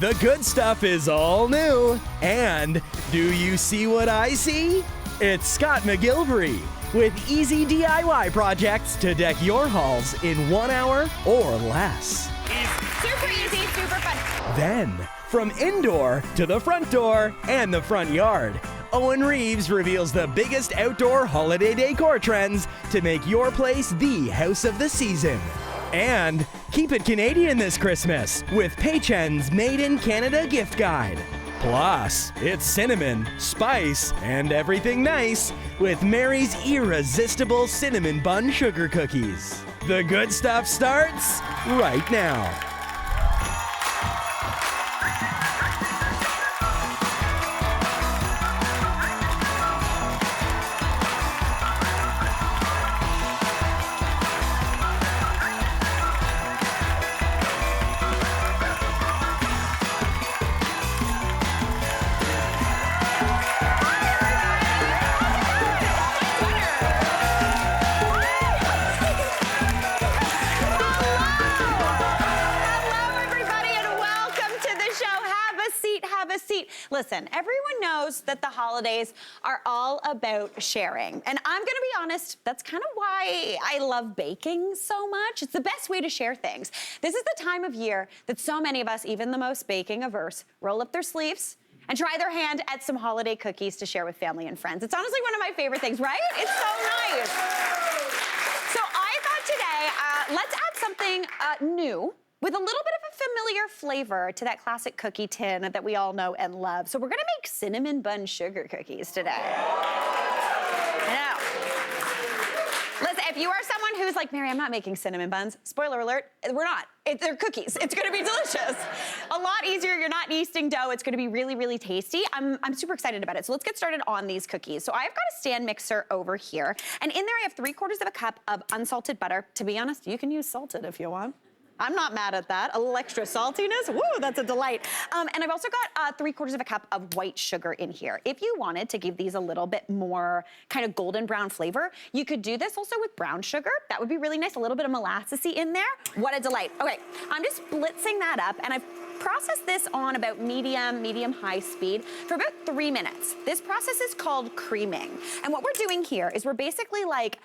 The good stuff is all new. And do you see what I see? It's Scott McGillivray with easy DIY projects to deck your halls in 1 hour or less. Super easy, super fun. Then, from indoor to the front door and the front yard, Owen Reeves reveals the biggest outdoor holiday decor trends to make your place the house of the season. And keep it Canadian this Christmas with Paychen's Made in Canada gift guide. Plus, it's cinnamon, spice, and everything nice with Mary's irresistible cinnamon bun sugar cookies. The good stuff starts right now. Listen, everyone knows that the holidays are all about sharing. And I'm gonna be honest, that's kind of why I love baking so much. It's the best way to share things. This is the time of year that so many of us, even the most baking averse, roll up their sleeves and try their hand at some holiday cookies to share with family and friends. It's honestly one of my favorite things, right? It's so nice. So I thought today, let's add something new with a little bit of a familiar flavor to that classic cookie tin that we all know and love. So we're gonna make cinnamon bun sugar cookies today. I know. Listen, if you are someone who's like, Mary, I'm not making cinnamon buns, spoiler alert, we're not. They're cookies. It's gonna be delicious. A lot easier, you're not yeasting dough. It's gonna be really, really tasty. I'm super excited about it. So let's get started on these cookies. So I've got a stand mixer over here, and in there I have 3/4 cup of unsalted butter. To be honest, you can use salted if you want. I'm not mad at that. A little extra saltiness, woo, that's a delight. And I've also got 3/4 cup of white sugar in here. If you wanted to give these a little bit more kind of golden brown flavor, you could do this also with brown sugar. That would be really nice, a little bit of molassesy in there. What a delight. Okay, I'm just blitzing that up, and I've processed this on about medium-high speed for about 3 minutes. This process is called creaming. And what we're doing here is we're basically like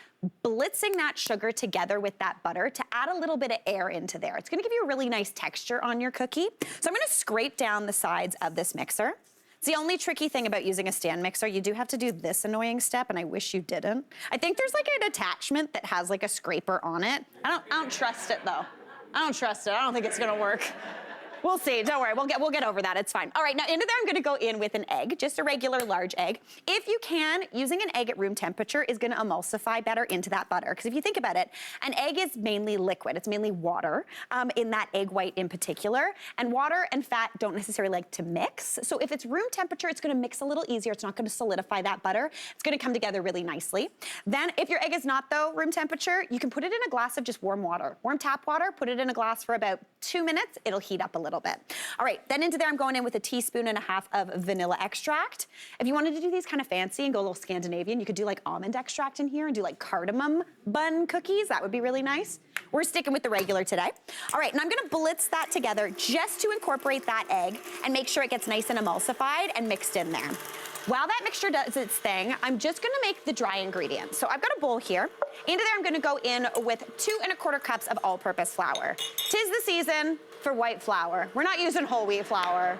blitzing that sugar together with that butter to add a little bit of air into there. It's gonna give you a really nice texture on your cookie. So I'm gonna scrape down the sides of this mixer. It's the only tricky thing about using a stand mixer. You do have to do this annoying step, and I wish you didn't. I think there's like an attachment that has like a scraper on it. I don't trust it though. I don't trust it. I don't think it's gonna work. We'll see, don't worry, we'll get over that, it's fine. All right, now into there I'm gonna go in with an egg, just a regular large egg. If you can, using an egg at room temperature is gonna emulsify better into that butter, because if you think about it, an egg is mainly liquid, it's mainly water, in that egg white in particular, and water and fat don't necessarily like to mix, so if it's room temperature, it's gonna mix a little easier, it's not gonna solidify that butter, it's gonna come together really nicely. Then, if your egg is not though room temperature, you can put it in a glass of just warm water, warm tap water, put it in a glass for about 2 minutes, it'll heat up a little bit. All right, then into there I'm going in with 1.5 teaspoons of vanilla extract. If you wanted to do these kind of fancy and go a little Scandinavian, you could do like almond extract in here and do like cardamom bun cookies. That would be really nice. We're sticking with the regular today. All right, and I'm gonna blitz that together just to incorporate that egg and make sure it gets nice and emulsified and mixed in there. While that mixture does its thing, I'm just gonna make the dry ingredients. So I've got a bowl here. Into there I'm gonna go in with 2¼ cups of all-purpose flour. 'Tis the season for white flour. We're not using whole wheat flour.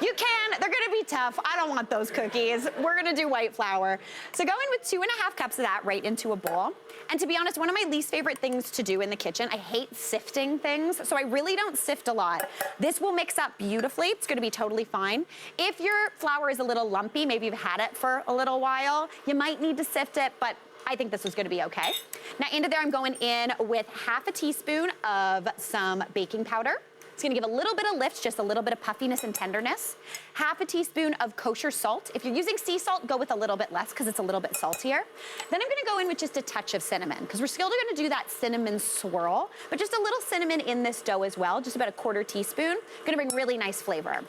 You can, they're gonna be tough. I don't want those cookies. We're gonna do white flour. So go in with 2½ cups of that right into a bowl. And to be honest, one of my least favorite things to do in the kitchen, I hate sifting things, so I really don't sift a lot. This will mix up beautifully. It's gonna be totally fine. If your flour is a little lumpy, maybe you've had it for a little while, you might need to sift it, but I think this is gonna be okay. Now into there I'm going in with 1/2 teaspoon of some baking powder. It's gonna give a little bit of lift, just a little bit of puffiness and tenderness. 1/2 teaspoon of kosher salt. If you're using sea salt, go with a little bit less because it's a little bit saltier. Then I'm gonna go in with just a touch of cinnamon because we're still gonna do that cinnamon swirl, but just a little cinnamon in this dough as well, just about 1/4 teaspoon. Gonna bring really nice flavor.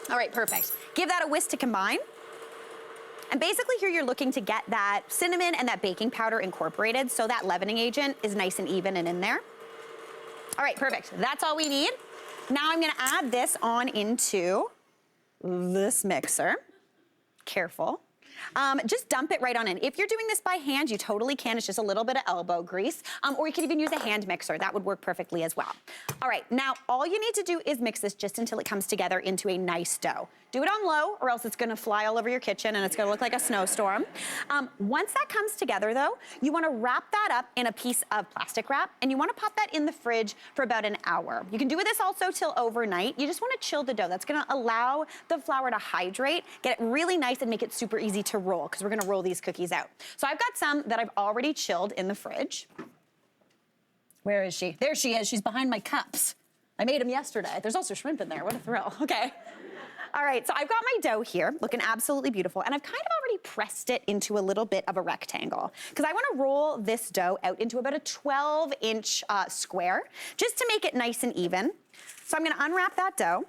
All right, perfect. Give that a whisk to combine. And basically here you're looking to get that cinnamon and that baking powder incorporated so that leavening agent is nice and even and in there. All right, perfect. That's all we need. Now I'm gonna add this on into this mixer. Careful. Just dump it right on in. If you're doing this by hand, you totally can. It's just a little bit of elbow grease. Or you could even use a hand mixer. That would work perfectly as well. All right, now all you need to do is mix this just until it comes together into a nice dough. Do it on low or else it's gonna fly all over your kitchen and it's gonna look like a snowstorm. Once that comes together though, you wanna wrap that up in a piece of plastic wrap and you wanna pop that in the fridge for about an hour. You can do this also till overnight. You just wanna chill the dough. That's gonna allow the flour to hydrate, get it really nice and make it super easy to roll because we're gonna roll these cookies out. So I've got some that I've already chilled in the fridge. Where is she? There she is, she's behind my cups. I made them yesterday. There's also shrimp in there, what a thrill, okay. All right, so I've got my dough here, looking absolutely beautiful, and I've kind of already pressed it into a little bit of a rectangle, because I wanna roll this dough out into about a 12-inch square, just to make it nice and even. So I'm gonna unwrap that dough.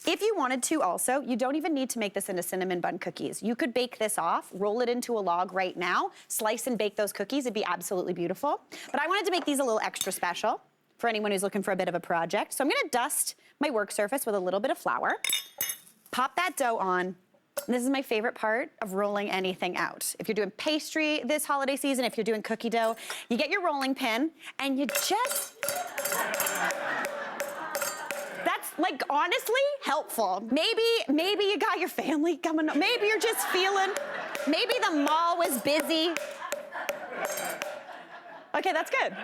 If you wanted to also, you don't even need to make this into cinnamon bun cookies. You could bake this off, roll it into a log right now, slice and bake those cookies, it'd be absolutely beautiful. But I wanted to make these a little extra special for anyone who's looking for a bit of a project. So I'm gonna dust my work surface with a little bit of flour. Pop that dough on. And this is my favorite part of rolling anything out. If you're doing pastry this holiday season, if you're doing cookie dough, you get your rolling pin and you just, that's like honestly helpful. Maybe you got your family coming, maybe you're just feeling, maybe the mall was busy. Okay, that's good.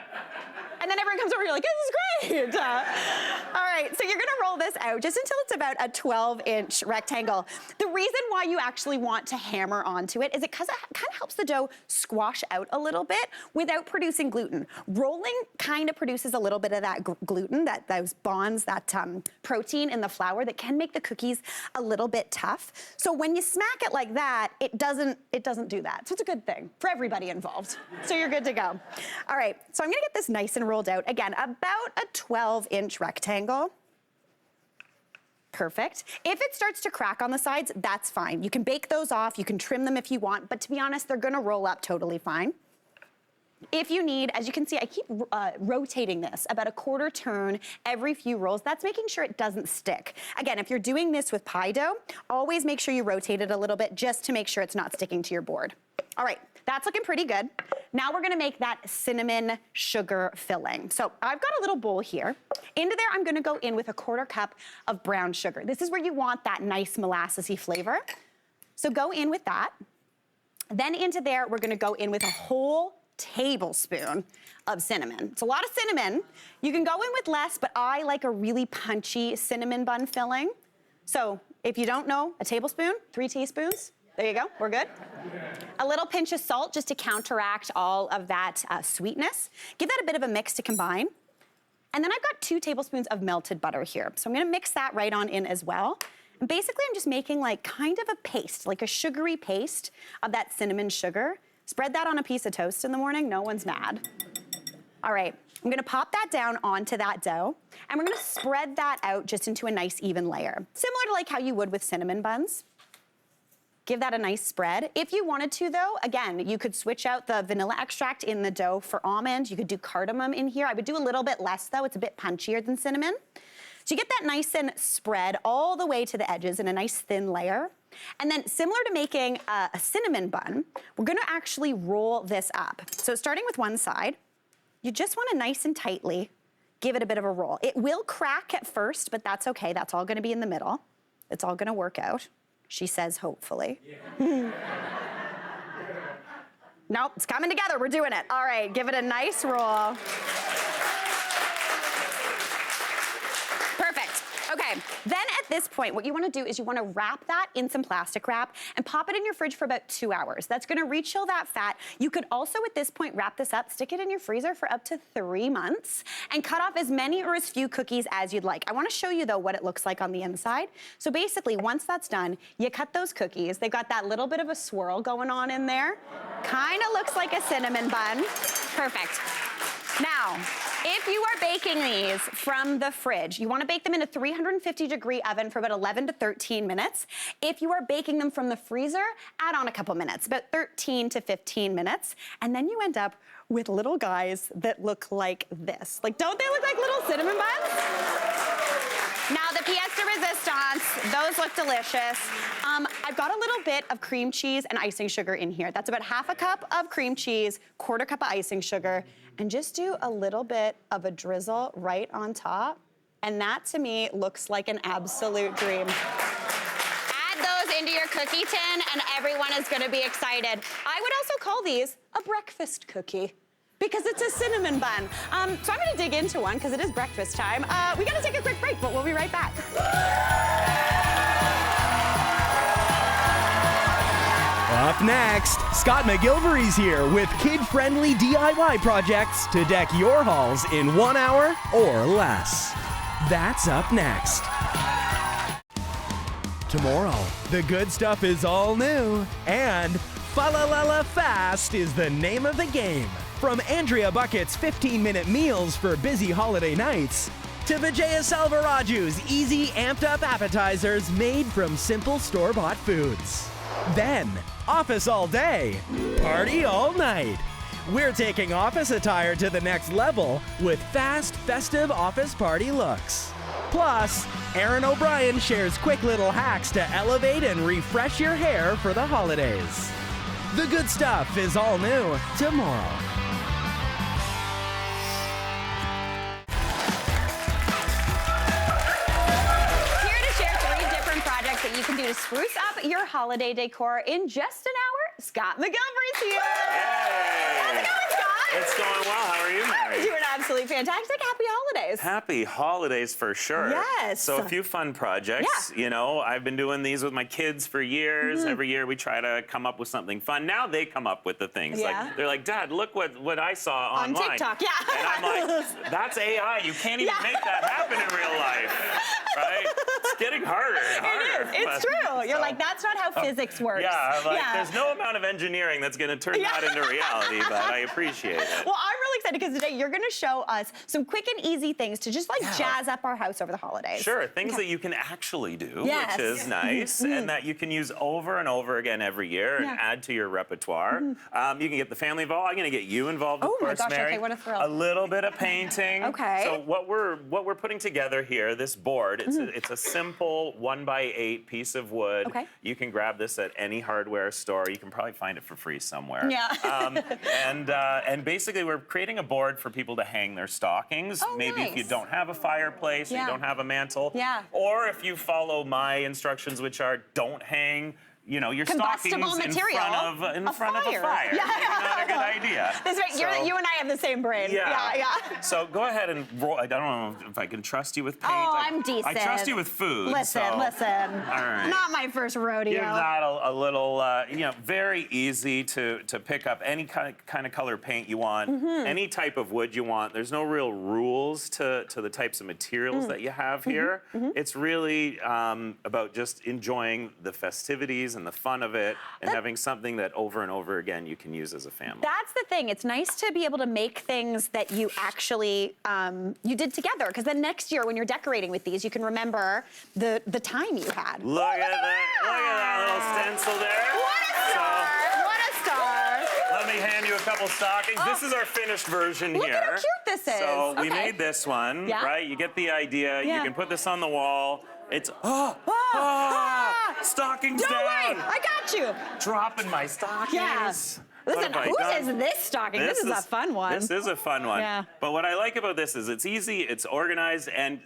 And then everyone comes over, you're like, this is great. All right, so you're gonna roll this out just until it's about a 12-inch rectangle. The reason why you actually want to hammer onto it is because it kind of helps the dough squash out a little bit without producing gluten. Rolling kind of produces a little bit of that gluten, those bonds, that protein in the flour that can make the cookies a little bit tough. So when you smack it like that, it doesn't do that. So it's a good thing for everybody involved. So you're good to go. All right, so I'm gonna get this nice and rolled out. Again, about a 12-inch rectangle. Perfect. If it starts to crack on the sides, that's fine. You can bake those off, you can trim them if you want, but to be honest, they're gonna roll up totally fine. If you need, as you can see, I keep rotating this about a quarter turn every few rolls. That's making sure it doesn't stick. Again, if you're doing this with pie dough, always make sure you rotate it a little bit just to make sure it's not sticking to your board. All right, that's looking pretty good. Now we're gonna make that cinnamon sugar filling. So I've got a little bowl here. Into there, I'm gonna go in with a quarter cup of brown sugar. This is where you want that nice molassesy flavor. So go in with that. Then into there, we're gonna go in with a whole tablespoon of cinnamon. It's a lot of cinnamon. You can go in with less, but I like a really punchy cinnamon bun filling. So if you don't know, a tablespoon, 3 teaspoons. There you go, we're good. A little pinch of salt just to counteract all of that sweetness. Give that a bit of a mix to combine. And then I've got 2 tablespoons of melted butter here. So I'm gonna mix that right on in as well. And basically I'm just making like kind of a paste, like a sugary paste of that cinnamon sugar. Spread that on a piece of toast in the morning, no one's mad. All right, I'm gonna pop that down onto that dough, and we're gonna spread that out just into a nice even layer. Similar to like how you would with cinnamon buns. Give that a nice spread. If you wanted to though, again, you could switch out the vanilla extract in the dough for almond. You could do cardamom in here. I would do a little bit less though, it's a bit punchier than cinnamon. So you get that nice and spread all the way to the edges in a nice thin layer. And then similar to making a cinnamon bun, we're gonna actually roll this up. So starting with one side, you just wanna nice and tightly give it a bit of a roll. It will crack at first, but that's okay. That's all gonna be in the middle. It's all gonna work out. She says, hopefully. Yeah. Nope, it's coming together, we're doing it. All right, give it a nice roll. Perfect. Okay, then at this point, what you wanna do is you wanna wrap that in some plastic wrap and pop it in your fridge for about 2 hours. That's gonna rechill that fat. You could also at this point wrap this up, stick it in your freezer for up to 3 months and cut off as many or as few cookies as you'd like. I wanna show you though what it looks like on the inside. So basically, once that's done, you cut those cookies. They've got that little bit of a swirl going on in there. Kinda looks like a cinnamon bun. Perfect. Now, if you are baking these from the fridge, you wanna bake them in a 350-degree oven for about 11 to 13 minutes. If you are baking them from the freezer, add on a couple minutes, about 13 to 15 minutes, and then you end up with little guys that look like this. Like, don't they look like little cinnamon buns? de resistance. Those look delicious. I've got a little bit of cream cheese and icing sugar in here. That's about half a cup of cream cheese, quarter cup of icing sugar, and just do a little bit of a drizzle right on top. And that, to me, looks like an absolute dream. Add those into your cookie tin, and everyone is gonna be excited. I would also call these a breakfast cookie, because it's a cinnamon bun. So I'm gonna dig into one, because it is breakfast time. We gotta take a quick break, but we'll be right back. Up next, Scott McGillivray's here with kid-friendly DIY projects to deck your halls in 1 hour or less. That's up next. Tomorrow, the good stuff is all new, and Fa-la-la-la Fast is the name of the game. From Andrea Bucket's 15-minute meals for busy holiday nights, to Vijaya Salvaraju's easy, amped-up appetizers made from simple store-bought foods. Then, office all day, party all night. We're taking office attire to the next level with fast, festive office party looks. Plus, Aaron O'Brien shares quick little hacks to elevate and refresh your hair for the holidays. The good stuff is all new tomorrow. That you can do to spruce up your holiday decor in just an hour. Scott McGillivray's here. Yay! How's it going, Scott? It's going well. How are you, Mary? I'm doing absolutely fantastic. Happy holidays. Happy holidays for sure. Yes. So a few fun projects. Yeah. You know, I've been doing these with my kids for years. Every year we try to come up with something fun. Now they come up with the things. Yeah. Like they're like, Dad, look what I saw online. On TikTok, yeah. And I'm like, that's AI. You can't even make that happen in real life. Right? It's getting harder and harder. It is. It's true. You're like, that's not how physics works. Yeah, I'm like, there's no amount of engineering that's going to turn that into reality, but I appreciate it. Well, I'm really excited because today you're going to show us some quick and easy things to just like jazz up our house over the holidays. Sure, things that you can actually do, Yes. which is nice, and that you can use over and over again every year and add to your repertoire. You can get the family involved. I'm going to get you involved, of course, my gosh, Mary. okay, what a thrill. A little bit of painting. Okay. So what we're putting together here, this board, it's a simple 1x8 piece of wood. Okay. You can grab this at any hardware store. You can probably find it for free somewhere. Yeah. And basically, we're creating a board for people to hang their stockings. Oh, Maybe if you nice. don't have a fireplace, or you don't have a mantle. Yeah. Or if you follow my instructions, which are don't hang, you know, your stockings material, in front of a fire. Yeah. Maybe not a good idea. That's right. So- You and I have the same brain. Yeah. So go ahead and roll. I don't know if I can trust you with paint. Oh, I'm decent. I trust you with food. Listen. All right. Not my first rodeo. Give that a little, very easy to pick up any kind of color paint you want, any type of wood you want. There's no real rules to the types of materials that you have here. It's really about just enjoying the festivities and the fun of it and having something that over and over again you can use as a family. That's the thing. It's nice to be able to make things that you actually you did together, because then next year when you're decorating with these, you can remember the time you had. Look at that little stencil there. What a star! Let me hand you a couple stockings. This is our finished version Look here. at how cute this is. So we Okay. made this one, right? You get the idea. Yeah. You can put this on the wall. It's stockings Don't down. worry, I got you. Dropping my stockings. Yeah. What Listen, have I whose done? is this stocking? This is a fun one. This is a fun one. Yeah. But what I like about this is it's easy, it's organized, and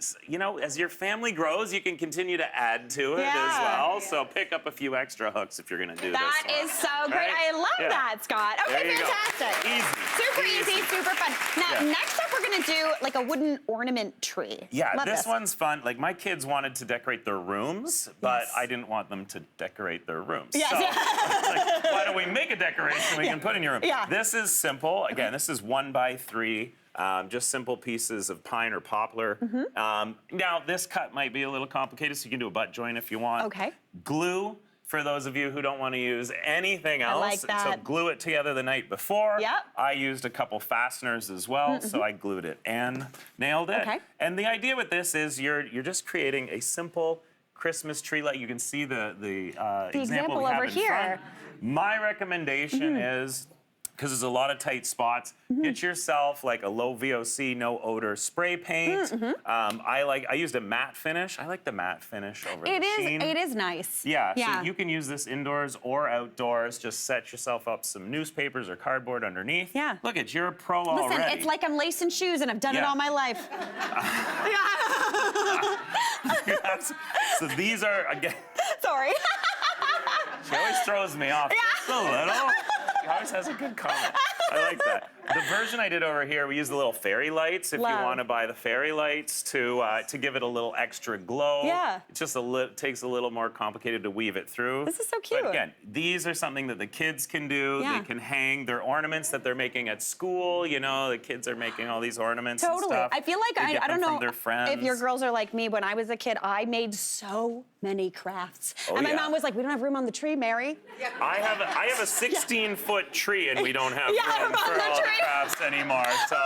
as your family grows, you can continue to add to it as well. So pick up a few extra hooks if you're going to do That this. is so great. Right? I love that, Scott. Okay, There you go. fantastic. Easy. Super easy, super fun. Now, Yeah. next up, we're going to do like a wooden ornament tree. Yeah, Love this one's fun. Like my kids wanted to decorate their rooms, but I didn't want them to decorate their rooms. Yes. So like, why don't we make a decoration we can put in your room? Yeah. This is simple. Again, this is 1x3. Just simple pieces of pine or poplar. Now, this cut might be a little complicated, so you can do a butt joint if you want. Okay. Glue, for those of you who don't want to use anything else. like that. So glue it together the night before. Yep. I used a couple fasteners as well, so I glued it and nailed it. Okay. And the idea with this is you're just creating a simple Christmas tree. Like you can see the example we have over in here. front. My recommendation is because there's a lot of tight spots. Get yourself like a low VOC, no odor spray paint. I used a matte finish. I like the matte finish over the sheen. It is nice. Yeah, so you can use this indoors or outdoors. Just set yourself up some newspapers or cardboard underneath. Yeah. Look at you're a pro already. Listen, it's like I'm lacing shoes and I've done it all my life. So these are, again. Sorry. She always throws me off just a little. She always has a good comment. I like that. The version I did over here, we use the little fairy lights. If you want to buy the fairy lights to give it a little extra glow. Yeah. It just takes a little more complicated to weave it through. This is so cute. But again, these are something that the kids can do. Yeah. They can hang their ornaments that they're making at school. You know, the kids are making all these ornaments and stuff. I feel like, They I don't know their friends. if your girls are like me. When I was a kid, I made so many crafts. Oh, and my mom was like, we don't have room on the tree, Mary. I have a 16-foot tree, and we don't have room on for the all the tree. crafts anymore. So 100%.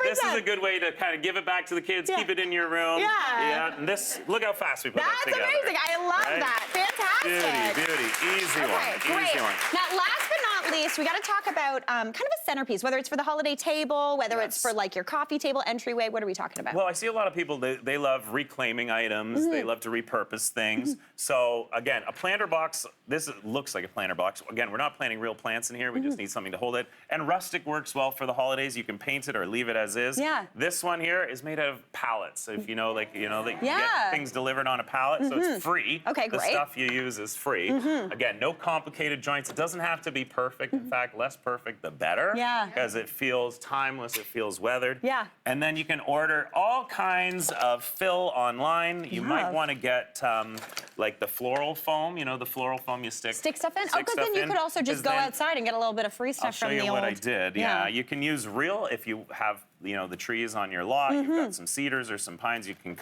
this is a good way to kind of give it back to the kids, keep it in your room. Yeah. And this, look how fast we put that That's together. amazing. I love that. Fantastic. Beauty. Easy one. Great. Easy one. Now, last but not least, we got to talk about kind of a centerpiece, whether it's for the holiday table, whether it's for like your coffee table entryway. What are we talking about? Well, I see a lot of people, they love reclaiming items. They love to repurpose things. So again, a planter box, looks like a planter box. Again, we're not planting real plants in here. We just need something to hold it. And rustic works well for the holidays. You can paint it or leave it as is. Yeah. This one here is made out of pallets. So if you know, you get things delivered on a pallet, so it's free. Okay, the great. stuff you use is free. Again, no complicated joints. It doesn't have to be perfect. In fact, less perfect, the better. Yeah. Because it feels timeless, it feels weathered. Yeah. And then you can order all kinds of fill online. You might want to get like the floral foam, you know, the floral foam you stick stuff in? stick because stuff then you in, could also just 'cause go then outside and get a little bit of free stuff I'll show from you the what old. I did. Yeah, you can use real if you have, you know, the trees on your lot. You've got some cedars or some pines. You can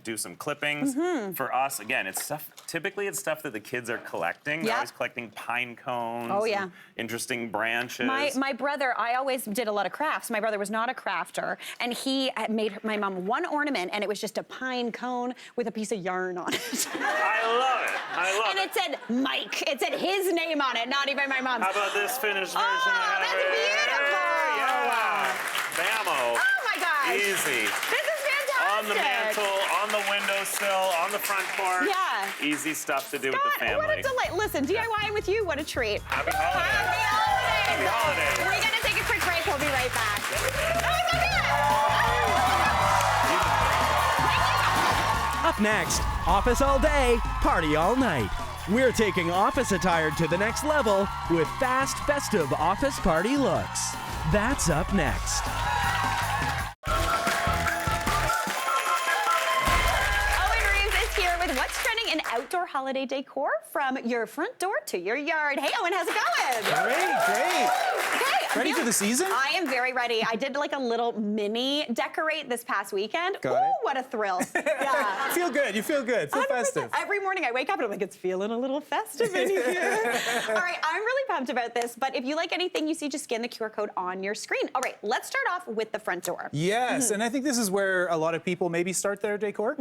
do some clippings. For us, again, it's stuff. Typically, it's stuff that the kids are collecting. They're always collecting pine cones. Oh, yeah. And interesting branches. My brother, I always did a lot of crafts. My brother was not a crafter, and he had made my mom one ornament, and it was just a pine cone with a piece of yarn on it. I love it. And it said Mike. It said his name on it, not even my mom's. How about this finished version? Oh, that's beautiful. Yeah. Bammo. Oh my gosh. Easy. This is fantastic. On the mantle, on the windowsill, on the front porch. Yeah. Easy stuff to do with the God, family. what a delight. Listen, DIYing with you, what a treat. Happy holidays. Happy holidays. Happy holidays. We're going to take a quick break. We'll be right back. Up next, office all day, party all night. We're taking office attire to the next level with fast, festive office party looks. That's up next. What's trending in outdoor holiday decor from your front door to your yard. Hey, Owen, how's it going? Great. Okay, Ready for the season? I am very ready. I did like a little mini decorate this past weekend. Got it. What a thrill. Yeah. Feel good. You feel good. Feel 100%. festive. Every morning I wake up and I'm like, it's feeling a little festive in here. All right, I'm really pumped about this, but if you like anything you see, just scan the QR code on your screen. All right, let's start off with the front door. Yes, and I think this is where a lot of people maybe start their decor.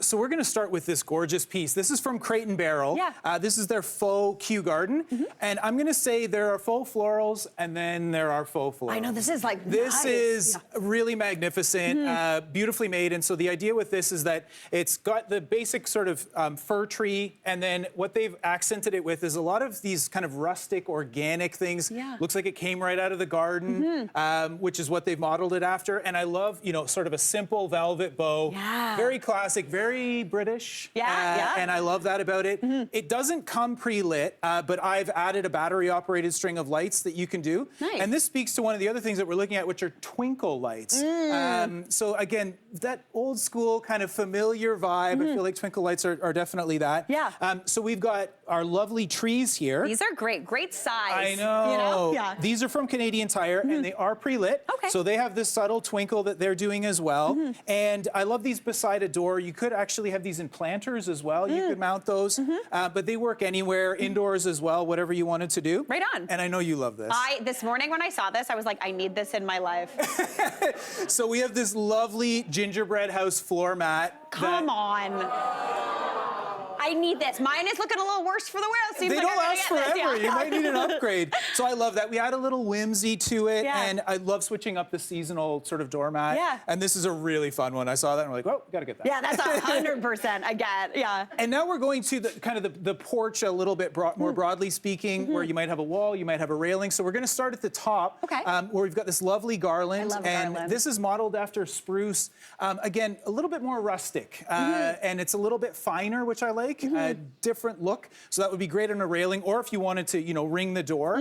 So we're going to start with this gorgeous piece. This is from Crate and Barrel. Yeah. This is their faux Kew garden. And I'm going to say there are faux florals and then there are faux florals. I know, this is like This nice. is really magnificent, beautifully made. And so the idea with this is that it's got the basic sort of fir tree, and then what they've accented it with is a lot of these kind of rustic, organic things. Yeah. Looks like it came right out of the garden, which is what they've modeled it after. And I love, you know, sort of a simple velvet bow. Yeah. Very classic, very British. Yeah. And I love that about it. It doesn't come pre-lit, but I've added a battery-operated string of lights that you can do. Nice. And this speaks to one of the other things that we're looking at, which are twinkle lights. So again, that old school kind of familiar vibe. I feel like twinkle lights are definitely that. Yeah. So we've got our lovely trees here. These are great size. I know. You know? Yeah. These are from Canadian Tire, and they are pre-lit. Okay. So they have this subtle twinkle that they're doing as well. And I love these beside a door. You could actually have these in planters as well. You could mount those. But they work anywhere, indoors as well, whatever you wanted to do. Right on. And I know you love this. This morning when I saw this, I was like, I need this in my life. So we have this lovely gingerbread house floor mat. Come on. I need this. Mine is looking a little worse for the wear. Seems They like don't I'm gonna last get this. forever. Yeah. You might need an upgrade. So I love that. We add a little whimsy to it, Yeah. and I love switching up the seasonal sort of doormat. Yeah. And this is a really fun one. I saw that and we're like, oh, gotta get that. Yeah, that's 100% I get. Yeah. And now we're going to the kind of the porch a little bit more broadly speaking, where you might have a wall, you might have a railing. So we're going to start at the top, Okay. Where we've got this lovely garland. I love a and garland. this is modeled after spruce. Again, a little bit more rustic, and it's a little bit finer, which I like. A different look. So that would be great on a railing, or if you wanted to, ring the door.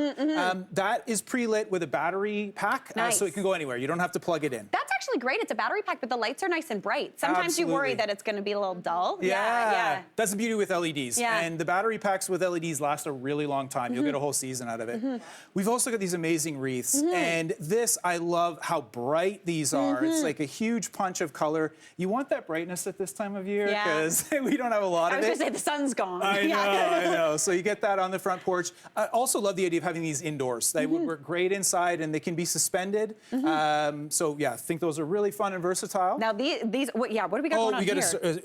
That is pre-lit with a battery pack, Nice. so it can go anywhere. You don't have to plug it in. That's actually great. It's a battery pack, but the lights are nice and bright. Sometimes you worry Absolutely. that it's going to be a little dull. Yeah. That's the beauty with LEDs. Yeah. And the battery packs with LEDs last a really long time. You'll get a whole season out of it. We've also got these amazing wreaths. And this, I love how bright these are. It's like a huge punch of color. You want that brightness at this time of year Yeah. because we don't have a lot I of was it. going to say the sun's gone. I know, Yeah. I know. So you get that on the front porch. I also love the idea of having these indoors. They would work great inside, and they can be suspended. So yeah, I think those are really fun and versatile. Now these what do we got going on here?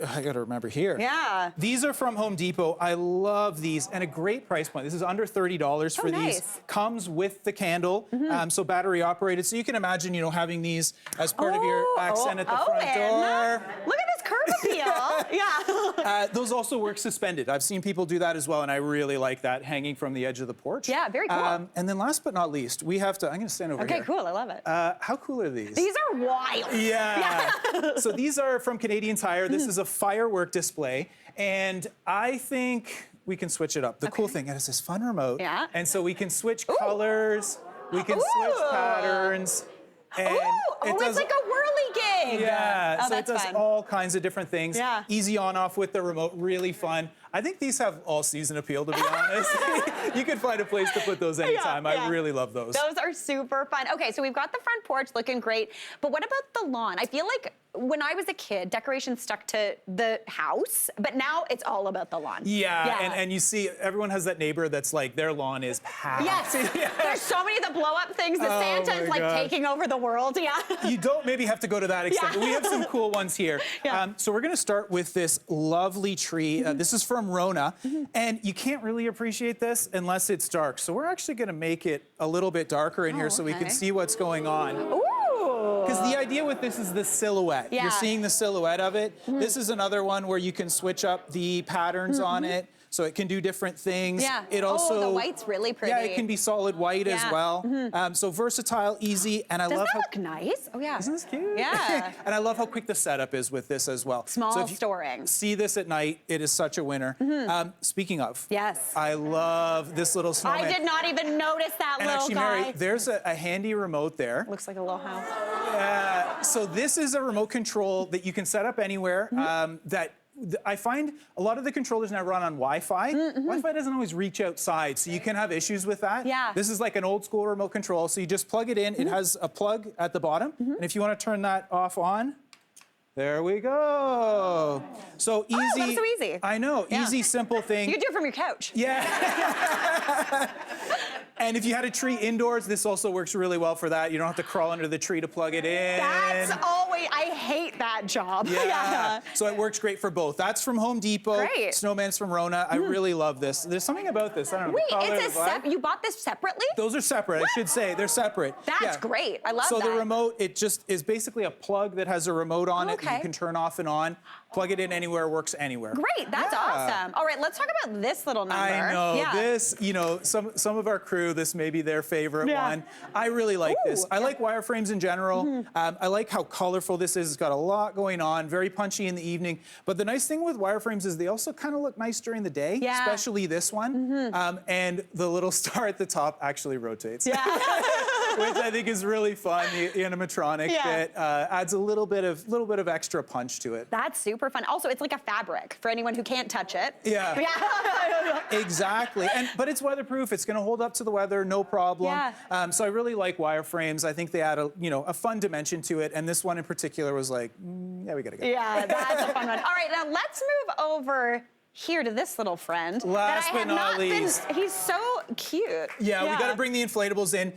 I got to remember here. Yeah. These are from Home Depot. I love these, and a great price point. This is under $30 for nice. these. Comes with the candle, so battery operated. So you can imagine, having these as part of your accent at the front door. Look at this curb appeal. Yeah. Those also work suspended. I've seen people do that as well, and I really like that, hanging from the edge of the porch. Yeah, very cool. And then last but not least, we have to, I'm going to stand over Okay, here. cool. I love it. How cool are these? These are wild. Yeah. So these are from Canadian Tire. This is a firework display, and I think we can switch it up. The cool thing is this fun remote. Yeah. And so we can switch colors, we can switch patterns. And it's like a whirly gig. Yeah, Oh, so it that's does fun. all kinds of different things. Yeah. Easy on off with the remote, really fun. I think these have all season appeal, to be honest. You can find a place to put those anytime. Yeah. I really love those. Those are super fun. Okay, so we've got the front porch looking great, but what about the lawn? I feel like when I was a kid, decorations stuck to the house, but now it's all about the lawn. Yeah. And you see, everyone has that neighbor that's like, their lawn is packed. Yes, there's so many of the blow up things. The Santa's my like gosh. taking over the world. Yeah. You don't maybe have to go to that extent, Yeah. but we have some cool ones here. Yeah. So we're going to start with this lovely tree. This is from Rona, and you can't really appreciate this unless it's dark. So we're actually going to make it a little bit darker in here so we okay. can see what's going on. Ooh. Because the idea with this is the silhouette. Yeah. You're seeing the silhouette of it. This is another one where you can switch up the patterns on it. So it can do different things. Yeah. It also, the white's really pretty. Yeah, it can be solid white as Yeah. well. So versatile, easy, and I Doesn't love that how. look nice? Oh yeah. Isn't this cute? Yeah. And I love how quick the setup is with this as well. Small so if you storing. See this at night, it is such a winner. Speaking of, Yes. I love this little snowman. I did not even notice that And little actually, guy. Mary, there's a handy remote there. Looks like a little house. So this is a remote control that you can set up anywhere. I find a lot of the controllers now run on Wi-Fi. Wi-Fi doesn't always reach outside, so you can have issues with that. Yeah. This is like an old school remote control, so you just plug it in. It has a plug at the bottom, and if you want to turn that off on, there we go. So easy. that was so easy. I know, Yeah. easy, simple thing. You can do it from your couch. Yeah. And if you had a tree indoors, this also works really well for that. You don't have to crawl under the tree to plug it in. That's always, I hate that job. Yeah. So it works great for both. That's from Home Depot. Great. Snowman's from Rona. I really love this. There's something about this. I don't know. Wait, the color, it's the vibe. you bought this separately? Those are separate. I should say they're separate. That's Yeah. great. I love So that. the remote, it just is basically a plug that has a remote on it that Okay. you can turn off and on. Plug it in anywhere, works anywhere. Great, that's Yeah. awesome. All right, let's talk about this little number. I know. Yeah. This, some of our crew, this may be their favorite Yeah. one. I really like this. Ooh, I yeah. like wireframes in general. I like how colorful this is. It's got a lot going on, very punchy in the evening. But the nice thing with wireframes is they also kind of look nice during the day, Yeah. especially this one. And the little star at the top actually rotates. Yeah. Which I think is really fun. The animatronic Yeah. bit adds a little bit of extra punch to it. That's super fun. Also, it's like a fabric for anyone who can't touch it. Yeah. Yeah. Exactly, but it's weatherproof. It's going to hold up to the weather, no problem. Yeah. So I really like wireframes. I think they add a fun dimension to it, and this one in particular was like, yeah, we got to get. Yeah, that's a fun one. All right, now let's move over here to this little friend. Last that I but have not least. He's so cute. Yeah, we got to bring the inflatables in.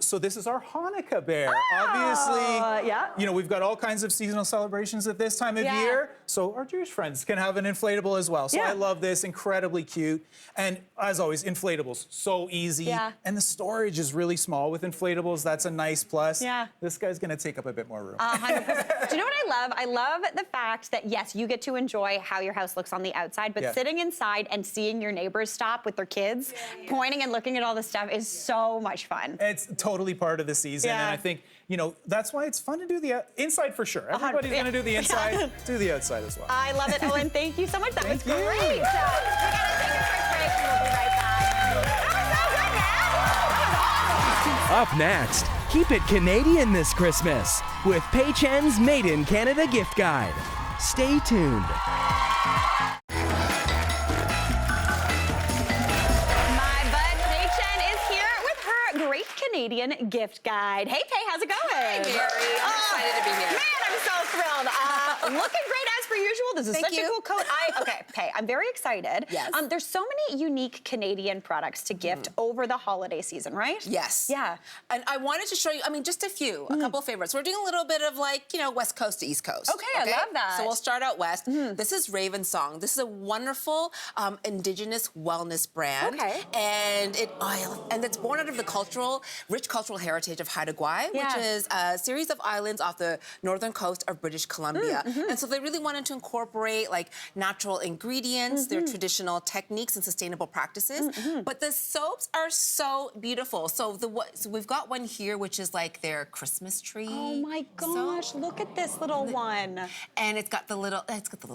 So this is our Hanukkah bear. Oh, Obviously, yeah. you know, we've got all kinds of seasonal celebrations at this time of year. So our Jewish friends can have an inflatable as well. So I love this, incredibly cute. And as always, inflatables, so easy. Yeah. And the storage is really small with inflatables. That's a nice plus. Yeah. This guy's going to take up a bit more room. 100%. Do you know what I love? I love the fact that, yes, you get to enjoy how your house looks on the outside, but sitting inside and seeing your neighbors stop with their kids, pointing and looking at all this stuff is so much fun. It's totally part of the season. And I think, you know, that's why it's fun to do the inside for sure. Everybody's going to do the inside, do the outside as well. I love it, Owen. Thank you so much. That was Thank you. great. We got to take a quick break and we'll be right back. That was so good, man. That was awesome. Up next, keep it Canadian this Christmas with Paychen's Made in Canada gift guide. Stay tuned. My bud Pei-Chen is here with her Great Canadian gift guide. Hey, Pei, how's it going? Hi, Gary. I'm excited to be here. Man, I'm so thrilled. Looking great as per usual. This is Thank such a you. cool coat. Okay, Pei, I'm very excited. Yes. There's so many unique Canadian products to gift over the holiday season, right? Yes. Yeah. And I wanted to show you, I mean, just a few, a couple of favorites. We're doing a little bit of like, you know, West Coast to East Coast. Okay, I love that. So we'll start out West. This is Raven Song. This is a wonderful Indigenous wellness brand. Okay. And it's born out of the rich cultural heritage of Haida Gwaii, Yeah. which is a series of islands off the northern coast of British Columbia. And so they really wanted to incorporate like natural ingredients, their traditional techniques and sustainable practices. But the soaps are so beautiful. So we've got one here, which is like their Christmas tree. Oh my gosh, look at this little one. And it's got the little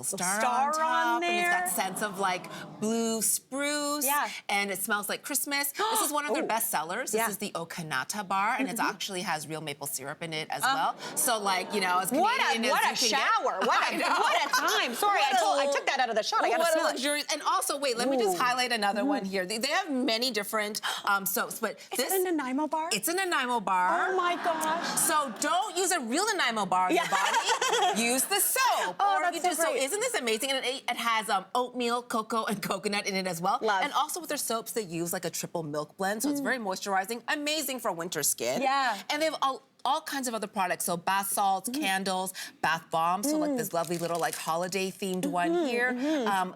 star, star on top, on and it's there. got sense of like blue spruce. Yeah. And it smells like Christmas. This is one of their best sellers. This Yeah. is the Okanata bar, and it actually has real maple syrup in it as well. So like, you know, as Canadian What a as you can shower. get. What I know. a time. Sorry, I took that out of the shot. I gotta What a smell it. luxurious. And also, wait, let me just highlight another one here. They have many different soaps, but Is it a Nanaimo bar? It's a Nanaimo bar. Oh my gosh. So don't use a real Nanaimo bar on your body. Use the soap. Oh, Or that's you so just, great. isn't this amazing? And it has oatmeal, cocoa, and coconut in it as well. Love. And also with their soaps, they use like a triple milk blend, so it's very moisturizing, amazing for winter skin. Yeah. And they have all kinds of other products. So bath salts, candles, bath bombs. So like this lovely little like holiday themed one here.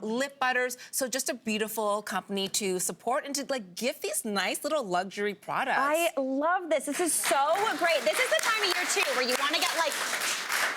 Lip butters. So just a beautiful company to support and to like gift these nice little luxury products. I love this. This is so great. This is the time of year too where you want to get like,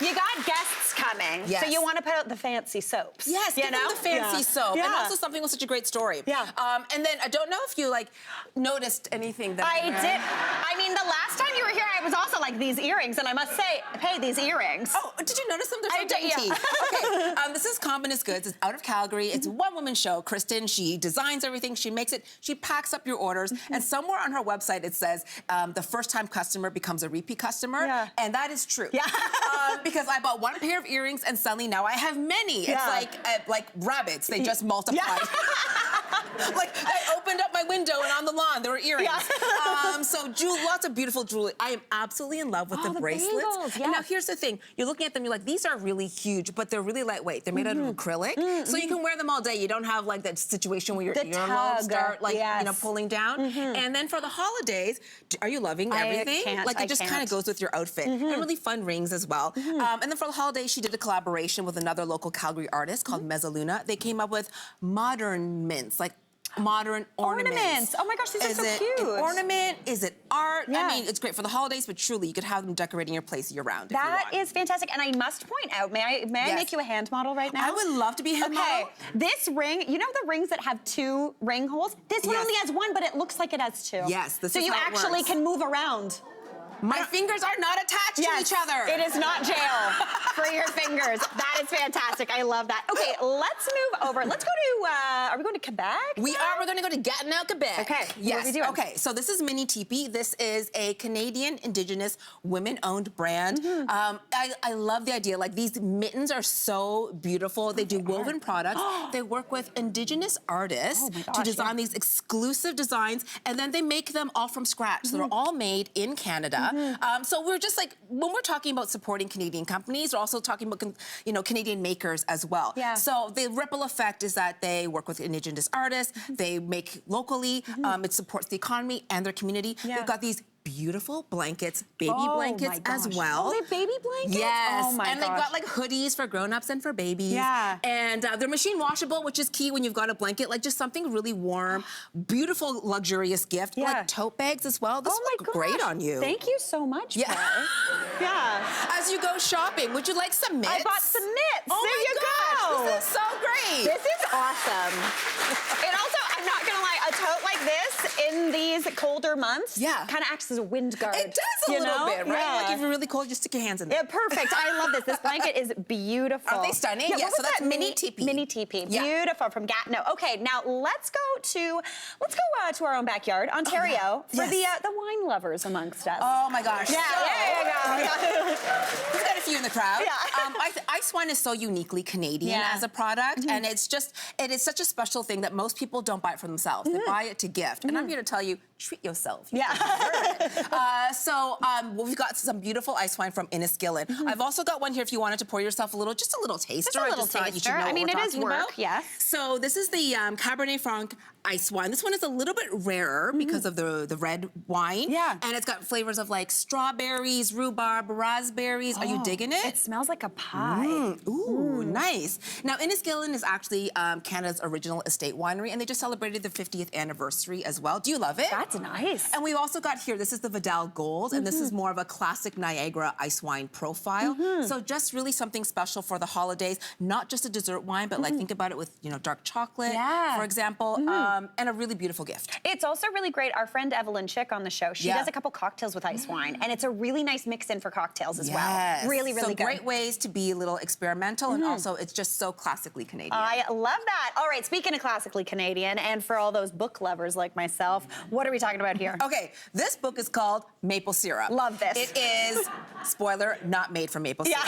you got guests coming, Yes. so you want to put out the fancy soaps. Yes, you give them know? the fancy soap. Yeah. And also something with such a great story. Yeah. And then I don't know if you like noticed anything that I did. I mean, the last time you were here, I was also like these earrings, and I must say, hey, these earrings. Oh, did you notice them? They're so I did, dainty. yeah. Okay, this is Combinus Goods. It's out of Calgary. It's a one-woman show. Kristen, she designs everything. She makes it. She packs up your orders. And somewhere on her website, it says the first-time customer becomes a repeat customer. Yeah. And that is true. Yeah. Because I bought one pair of earrings, and suddenly now I have many. Yeah. It's like rabbits. They just multiplied. Like I opened up my window, and on the lawn there were earrings. Yeah. So lots of beautiful jewelry. I am absolutely in love with the bracelets. bangles, yeah. And now here's the thing. You're looking at them, you're like, these are really huge, but they're really lightweight. They're made out of acrylic. So you can wear them all day. You don't have like that situation where your The earlobes tug, start like, yes. pulling down. And then for the holidays, are you loving everything? can't, Like I it just kind can't. of goes with your outfit. And really fun rings as well. And then for the holidays, she did a collaboration with another local Calgary artist called Mezzaluna. They came up with modern mints, like modern ornaments. Oh my gosh, these are Is so it cute. an ornament? Is it art? Yeah. I mean, it's great for the holidays, but truly, you could have them decorating your place year-round. That is fantastic, and I must point out, may I Yes. make you a hand model right now? I would love to be a hand Okay, model. this ring, you know the rings that have 2 ring holes? This one Yes. only has 1, but it looks like it has 2. Yes, this so is you how it actually works. can move around. My fingers are not attached to each other. It is not jail for your fingers. That is fantastic. I love that. Okay, let's move over. Let's go to, are we going to Quebec? We are. We're going to go to Gatineau, Quebec. Okay, what Yes. are we doing? Okay. So this is Mini Teepee. This is a Canadian Indigenous women-owned brand. I love the idea. Like these mittens are so beautiful. They do woven products. They work with Indigenous artists my to gosh, design yeah. these exclusive designs, and then they make them all from scratch. So they're all made in Canada. So we're just like, when we're talking about supporting Canadian companies, we're also talking about, Canadian makers as well. Yeah. So the ripple effect is that they work with Indigenous artists, they make locally, it supports the economy and their community. Yeah. They've got these beautiful blankets, baby Oh, blankets my as gosh. well. Oh, they have baby blankets? Yes. Oh, my and they've got like hoodies for grown-ups and for babies. Yeah. And they're machine washable, which is key when you've got a blanket, like just something really warm, beautiful, luxurious gift. Yeah. Like tote bags as well. This Oh my look great gosh. on you. Thank you so much, Yeah. Pear. Yeah. As you go shopping, would you like some mitts? I bought some mitts. Oh there my you gosh, go. this is so great. This is awesome. And also, I'm not gonna lie, a tote like this in these colder months kind of acts as a wind guard. It does a little bit, right? Yeah. Like if you're really cold, just stick your hands in there. Yeah, perfect. I love this. This blanket is beautiful. Aren't they stunning? Yeah, Yeah, what so was that's that? mini teepee. Mini teepee. Yeah. Beautiful from Gatineau. Okay, now let's go to our own backyard, Ontario, for the wine lovers amongst us. Oh my gosh. Yeah, So- there you go. We've got a few in the crowd. Yeah. Ice wine is so uniquely Canadian as a product, and it is such a special thing that most people don't buy it for themselves. They buy it to gift. And I'm here to tell you, treat yourself. You deserve it. We've got some beautiful ice wine from Enniskillen. I've also got one here if you wanted to pour yourself just a little taster. Just a little I just thought you should taster. know I mean, what it we're is talking work, about. yes. So this is the Cabernet Franc ice wine. This one is a little bit rarer because of the red wine. Yeah. And it's got flavors of like strawberries, rhubarb, raspberries. Are you digging it? It smells like a pie. Ooh, nice. Now, Enniskillen is actually Canada's original estate winery, and they just celebrated their 50th anniversary as well. Do you love it? That's nice. And we've also got here, this is the Vidal Gold, and this is more of a classic Niagara ice wine profile. So just really something special for the holidays, not just a dessert wine, but like think about it with, dark chocolate, for example, and a really beautiful gift. It's also really great. Our friend Evelyn Chick on the show, she does a couple cocktails with ice wine, and it's a really nice mix-in for cocktails as well. Really, really so good. great ways to be a little experimental, and also it's just so classically Canadian. I love that. All right, speaking of classically Canadian, and for all those book lovers like myself, what are we talking about here? Okay, this book is called Maple Syrup. Love this. It is, spoiler, not made from maple syrup.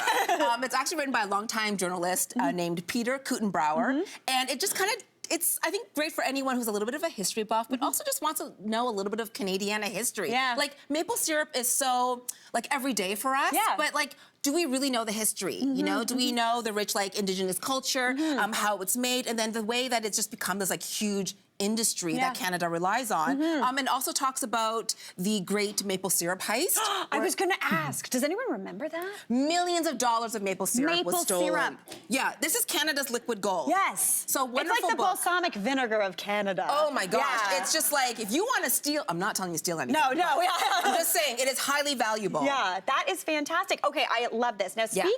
It's actually written by a longtime journalist named Peter Kutenbrouwer, and it just kind of it's, I think, great for anyone who's a little bit of a history buff, but also just wants to know a little bit of Canadiana history. Yeah. Like, maple syrup is so, like, everyday for us, but, like, do we really know the history? You know, do we know the rich, like, Indigenous culture, how it's made, and then the way that it's just become this, like, huge industry that Canada relies on, and also talks about the great maple syrup heist. I was going to ask, does anyone remember that? Millions of dollars of maple syrup was stolen. Syrup. Yeah, this is Canada's liquid gold. Yes. So wonderful It's like the book. balsamic vinegar of Canada. Oh my gosh, Yeah. it's just like, if you want to steal, I'm not telling you to steal anything. No, no. I'm just saying, it is highly valuable. Yeah, that is fantastic. Okay, I love this. Now, speaking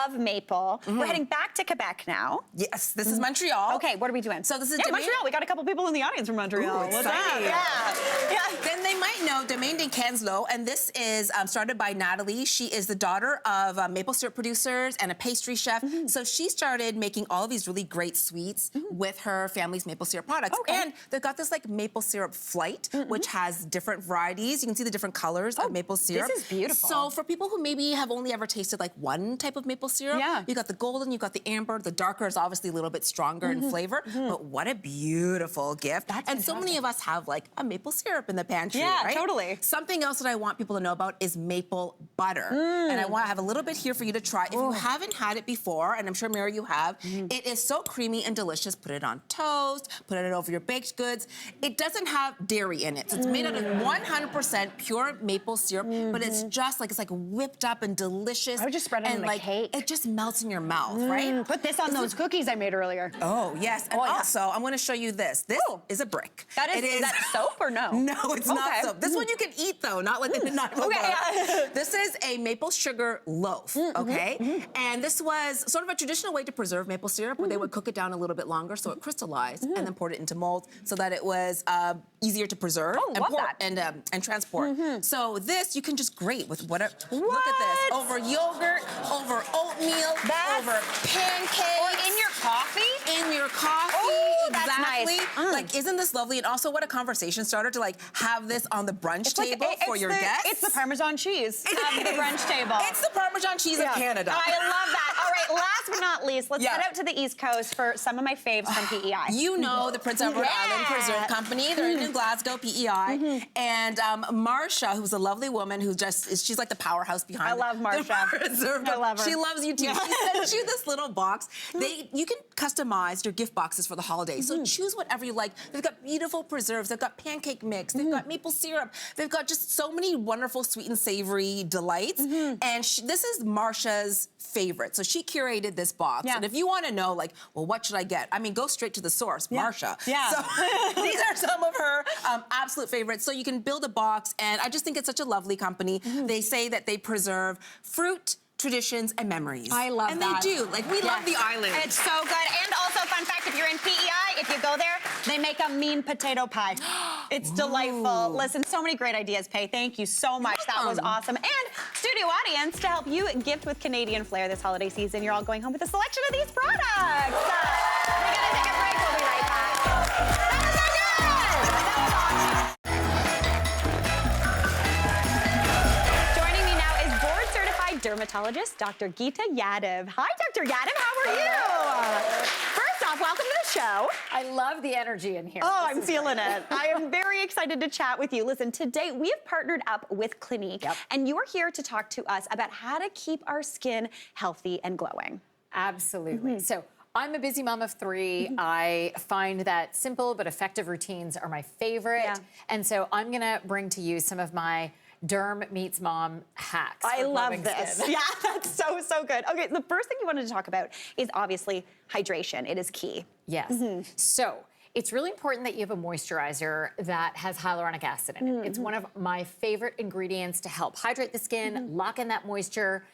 of maple, we're heading back to Quebec now. Yes, this is Montreal. Okay, what are we doing? So this is Montreal. We got a couple people in the audience from Montreal. Ooh, What's that? exciting. Yeah. Then they might know Domaine de Canslow, and this is started by Natalie. She is the daughter of maple syrup producers and a pastry chef. So she started making all of these really great sweets with her family's maple syrup products. Okay. And they've got this like maple syrup flight, which has different varieties. You can see the different colors of maple syrup. This is beautiful. So for people who maybe have only ever tasted like one type of maple syrup, you got the golden, you got the amber. The darker is obviously a little bit stronger in flavor, but what a beautiful gift. And so many of us have like a maple syrup in the pantry, right? Totally. Something else that I want people to know about is maple butter. And I want to have a little bit here for you to try. If you haven't had it before, and I'm sure, Mary, you have, it is so creamy and delicious. Put it on toast, put it over your baked goods. It doesn't have dairy in it. So it's made out of 100% pure maple syrup, but it's just like, it's like whipped up and delicious. I would just spread it on like a cake. It just melts in your mouth, right? Put this on those cookies I made earlier. Oh, yes. And also, I'm going to show you this. This is a brick. Is that soap or no? No, it's not soap. This one you can eat, though, not like the knife. Okay. This is a maple sugar loaf, okay? And this was sort of a traditional way to preserve maple syrup, where they would cook it down a little bit longer so it crystallized, and then poured it into molds so that it was easier to preserve and transport. So this you can just grate with whatever. Look at this. Over yogurt, over oatmeal, over pancakes. Or in your coffee? In your coffee. Oh, that's exactly. nice. Like, isn't this lovely? And also, what a conversation starter to like have this on the brunch table for your guests. It's the Parmesan cheese of the brunch table. It's the Parmesan cheese of Canada. I love that. All right, last but not least, let's Yeah. head out to the East Coast for some of my faves from PEI. You know the Prince Edward Yeah. Island Preserve Company. They're in Glasgow, PEI. And Marsha, who's a lovely woman who she's like the powerhouse behind I love the Marsha. Preserve. I love her. She loves you too. She sent you this little box. You can customize your gift boxes for the holidays. So choose whatever you like. They've got beautiful preserves. They've got pancake mix. They've got maple syrup. They've got just so many wonderful sweet and savory delights. And this is Marsha's favorite. So she curated this box. Yeah. And if you want to know, like, well, what should I get? I mean, go straight to the source, Marsha. Yeah. So these are some of her absolute favorites. So you can build a box, and I just think it's such a lovely company. They say that they preserve fruit, traditions, and memories. I love and that. And they do. Like, we love the island. It's so good. And also, fun fact, if you're in PEI, if you go there, they make a mean potato pie. It's delightful. Listen, so many great ideas, Pay. Thank you so much. That was awesome. And studio audience, to help you gift with Canadian flair this holiday season, you're all going home with a selection of these products. We're going to take a break. We'll be right back. That was so good. That was awesome. Joining me now is board-certified dermatologist, Dr. Geeta Yadav. Hi, Dr. Yadav. How are you? First off, welcome to the show. I love the energy in here. Oh, I'm feeling it. I am very excited to chat with you. Listen, today we have partnered up with Clinique, and you are here to talk to us about how to keep our skin healthy and glowing. Absolutely. So I'm a busy mom of 3. I find that simple but effective routines are my favorite. Yeah. And so I'm going to bring to you some of my derm meets mom hacks. I for love glowing this. skin. Yeah, that's so, so good. Okay, the first thing you wanted to talk about is obviously hydration. It is key. Yes. So it's really important that you have a moisturizer that has hyaluronic acid in it. It's one of my favorite ingredients to help hydrate the skin, lock in that moisture.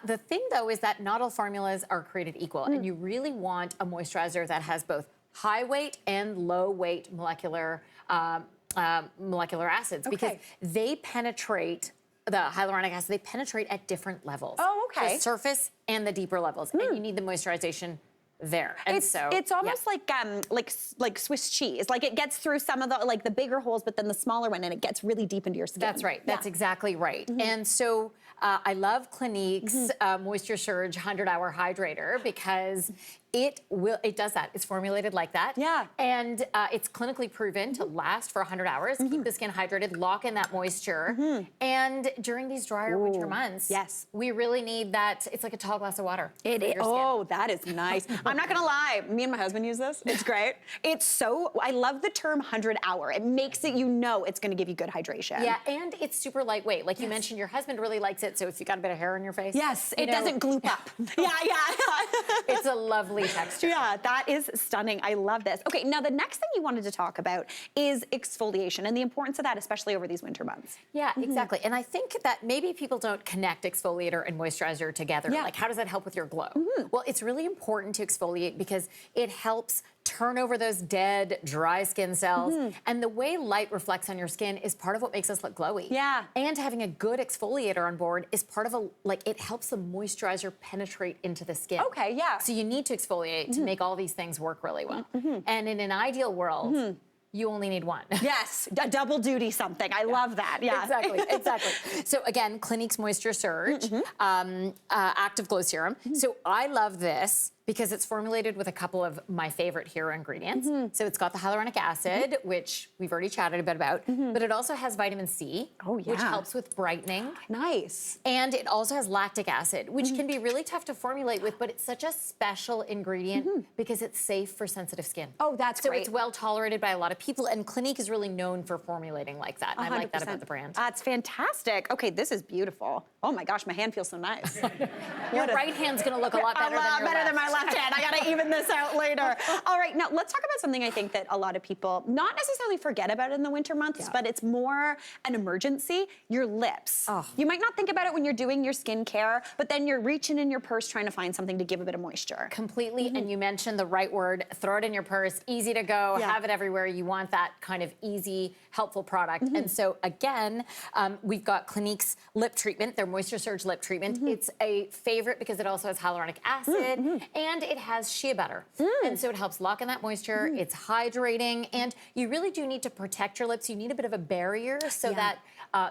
The thing, though, is that not all formulas are created equal, and you really want a moisturizer that has both high weight and low weight molecular acids because they penetrate. The hyaluronic acid, they penetrate at different levels. Oh, okay. The surface and the deeper levels, and you need the moisturization there. And It's almost like Swiss cheese. Like it gets through some of the bigger holes, but then the smaller one, and it gets really deep into your skin. That's right. That's exactly right. And so I love Clinique's Moisture Surge 100-hour hydrator because it does that. It's formulated like that. Yeah. And it's clinically proven to last for 100 hours, keep the skin hydrated, lock in that moisture. And during these drier winter months, yes, we really need that. It's like a tall glass of water. It for is. your skin. Oh, that is nice. I'm not gonna lie. Me and my husband use this. It's great. I love the term 100-hour. It makes it, it's gonna give you good hydration. Yeah, and it's super lightweight. Like you mentioned, your husband really likes it. So if you got a bit of hair on your face, Yes, it doesn't gloop up. Yeah. It's a lovely texture. Yeah, that is stunning. I love this. Okay, now the next thing you wanted to talk about is exfoliation and the importance of that, especially over these winter months. Yeah, exactly. And I think that maybe people don't connect exfoliator and moisturizer together. Yeah. Like, how does that help with your glow? Well, it's really important to exfoliate because it helps turn over those dead, dry skin cells. And the way light reflects on your skin is part of what makes us look glowy. Yeah. And having a good exfoliator on board is part of it helps the moisturizer penetrate into the skin. Okay, yeah. So you need to exfoliate to make all these things work really well. And in an ideal world, you only need one. Yes, a double duty something. I love that. Yeah. Exactly. So again, Clinique's Moisture Surge, Active Glow Serum. So I love this because it's formulated with a couple of my favorite hero ingredients. So it's got the hyaluronic acid, which we've already chatted a bit about, but it also has vitamin C, which helps with brightening. Nice. And it also has lactic acid, which can be really tough to formulate with, but it's such a special ingredient because it's safe for sensitive skin. Oh, that's so great. it's well tolerated by a lot of people, and Clinique is really known for formulating like that. And I like that about the brand. That's fantastic. Okay, this is beautiful. Oh my gosh, my hand feels so nice. Your right hand's gonna look a lot better than your left. than my left hand. I gotta even this out later. All right, now let's talk about something I think that a lot of people not necessarily forget about in the winter months, but it's more an emergency, your lips. Oh. You might not think about it when you're doing your skincare, but then you're reaching in your purse trying to find something to give a bit of moisture. Completely, and you mentioned the right word, throw it in your purse, easy to go, have it everywhere. You want that kind of easy, helpful product. And so again, we've got Clinique's lip treatment, their Moisture Surge lip treatment. It's a favorite because it also has hyaluronic acid and it has shea butter. And so it helps lock in that moisture, it's hydrating, and you really do need to protect your lips. You need a bit of a barrier so that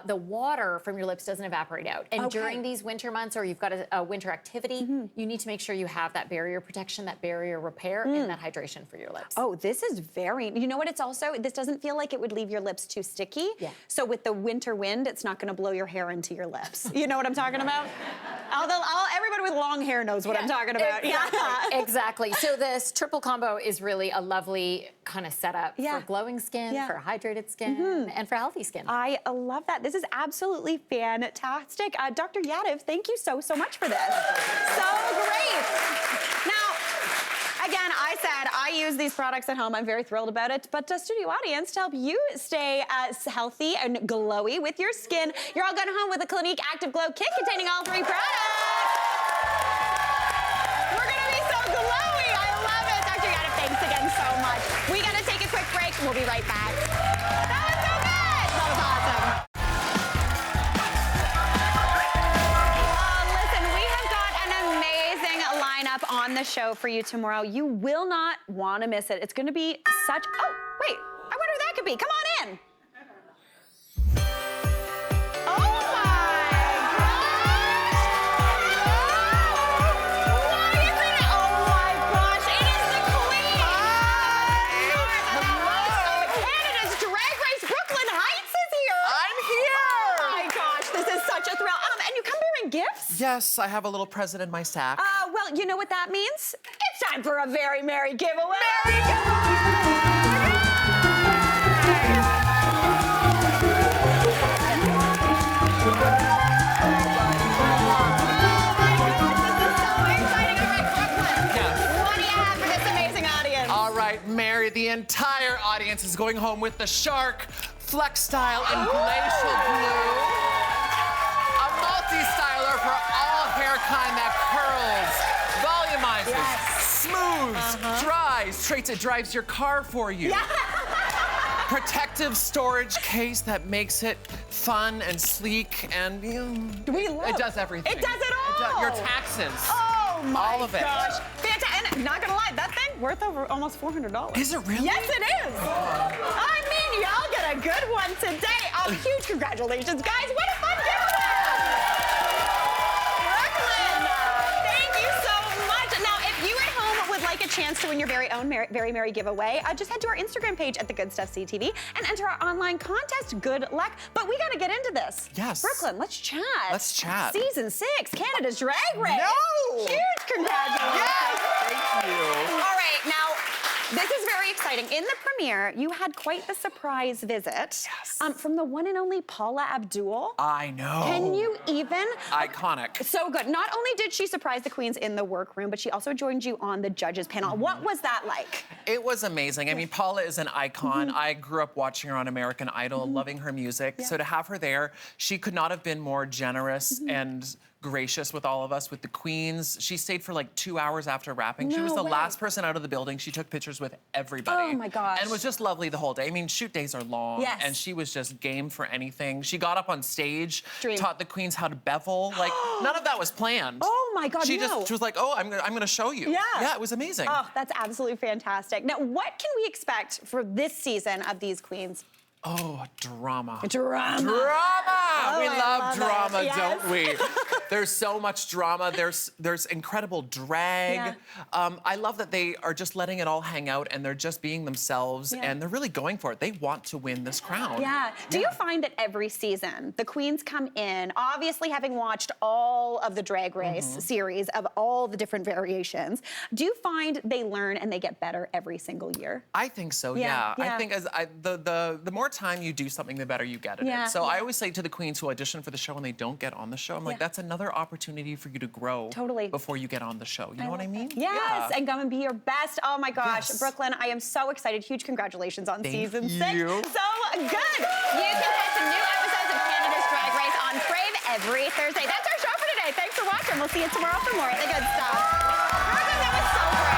the water from your lips doesn't evaporate out. And during these winter months, or you've got a winter activity, you need to make sure you have that barrier protection, that barrier repair, and that hydration for your lips. Oh, this is very, you know what, it's also, this doesn't feel like it would leave your lips too sticky. Yeah. So with the winter wind, it's not gonna blow your hair into your lips. You know what I'm talking about? Although everybody with long hair knows what I'm talking about. Exactly. Yeah. Exactly. So this triple combo is really a lovely kind of setup for glowing skin, for hydrated skin, and for healthy skin. I love that. This is absolutely fantastic. Dr. Yadav, thank you so much for this. So great. Now, again, I said I use these products at home. I'm very thrilled about it. But studio audience, to help you stay healthy and glowy with your skin, you're all going home with a Clinique Active Glow Kit containing all 3 products. We're going to be so glowy. I love it. Dr. Yadav, thanks again so much. We got to take a quick break. We'll be right back. That was so good. That was awesome. Listen, we have got an amazing lineup on the show for you tomorrow. You will not want to miss it. It's going to be such... Oh, wait. I wonder who that could be. Come on in. Oh, my gosh. Why is it? Oh, my gosh. It is the queen. Canada's Drag Race. Brooklyn Heights is here. I'm here! Oh, my gosh. This is such a thrill. And you come bearing gifts? Yes, I have a little present in my sack. Well, you know what that means? It's time for a very merry giveaway. Merry giveaway! All right, Mary, the entire audience is going home with the Shark Flex Style in Glacial Blue. A multi-styler for all hair kind that curls, volumizes, smooths, dries, straights. It drives your car for you. Protective storage case that makes it fun and sleek and it does everything. It does it all. Your taxes. Oh my all of it. gosh. Fantastic. And not gonna lie, that thing worth over almost $400. Is it really? Yes, it is. I mean, y'all get a good one today. Huge congratulations, guys. What a fun giveaway. Brooklyn, thank you so much. Now, if you at home would like a chance to win your very own Very Merry giveaway, just head to our Instagram page at The Good Stuff CTV and enter our online contest. Good luck. But we gotta get into this. Yes. Brooklyn, let's chat. Let's chat. Season 6, Canada's Drag Race. No! Huge congratulations. Yes! Thank you. All right, now, this is very exciting. In the premiere, you had quite the surprise visit from the one and only Paula Abdul. I know. Can you even? Iconic. So good. Not only did she surprise the queens in the workroom, but she also joined you on the judges panel. What was that like? It was amazing. I mean, Paula is an icon. I grew up watching her on American Idol, loving her music. So to have her there, she could not have been more generous and gracious with all of us, with the queens. She stayed for like 2 hours after wrapping. She was the last person out of the building. She took pictures with everybody. Oh my gosh. And was just lovely the whole day. I mean, shoot days are long. And she was just game for anything. She got up on stage, taught the queens how to bevel. Like, none of that was planned. Oh my God, she was like, oh, I'm gonna show you. Yeah, it was amazing. Oh, that's absolutely fantastic. Now, what can we expect for this season of these queens? Oh, drama. Drama. Drama! We love drama, it. don't we? There's so much drama. There's incredible drag. I love that they are just letting it all hang out and they're just being themselves and they're really going for it. They want to win this crown. Do you find that every season the queens come in, obviously having watched all of the Drag Race series of all the different variations, do you find they learn and they get better every single year? I think so, yeah. I think the more time you do something, the better you get at it. So I always say to the queens who audition for the show and they don't get on the show, I'm like, that's another opportunity for you to grow before you get on the show. You know what I mean? Yes, and come and be your best. Oh my gosh, Brooklyn, I am so excited. Huge congratulations on season 6. So good. You can catch some new episodes of Canada's Drag Race on Crave every Thursday. That's our show for today. Thanks for watching. We'll see you tomorrow for more of the good stuff. Brooklyn, that was so great.